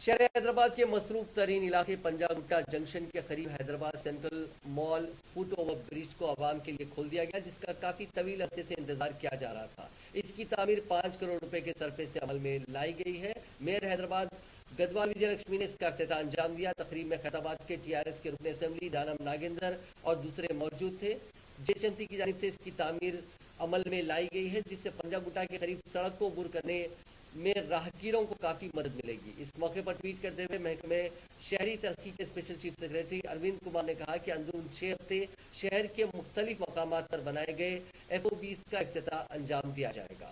शहर हैदराबाद के मसरूफ तरीन इलाके पंजाब गुट्टा जंक्शन के करीब Hyderabad central mall foot over bridge को आवाम के लिए खोल दिया गया, जिसका काफी तवील अरसे से इंतजार किया जा रहा था। इसकी तामीर 5 करोड़ रुपए के सरफे से अमल में लाई गई है। मेयर हैदराबाद गदवाल विजय लक्ष्मी ने इसका इफ्तिताह अंजाम दिया। तकरीब में खैताबाद के TRS के रुकन असेंबली दानम नागेंद्र और दूसरे मौजूद थे। JHMC की जानिब से इसकी तामीर अमल में लाई गई है, जिससे पंजाब गुट्टा के करीब सड़क को अबूर करने में राहगीरों को काफी मदद मिलेगी। इस मौके पर ट्वीट करते हुए महकमे शहरी तरक्की के special chief secretary Arvind Kumar ने कहा कि अंदरून 6 हफ्ते शहर के मुख्तलिफ मकामात पर बनाए गए FOBs का इफ्तिताह अंजाम दिया जाएगा।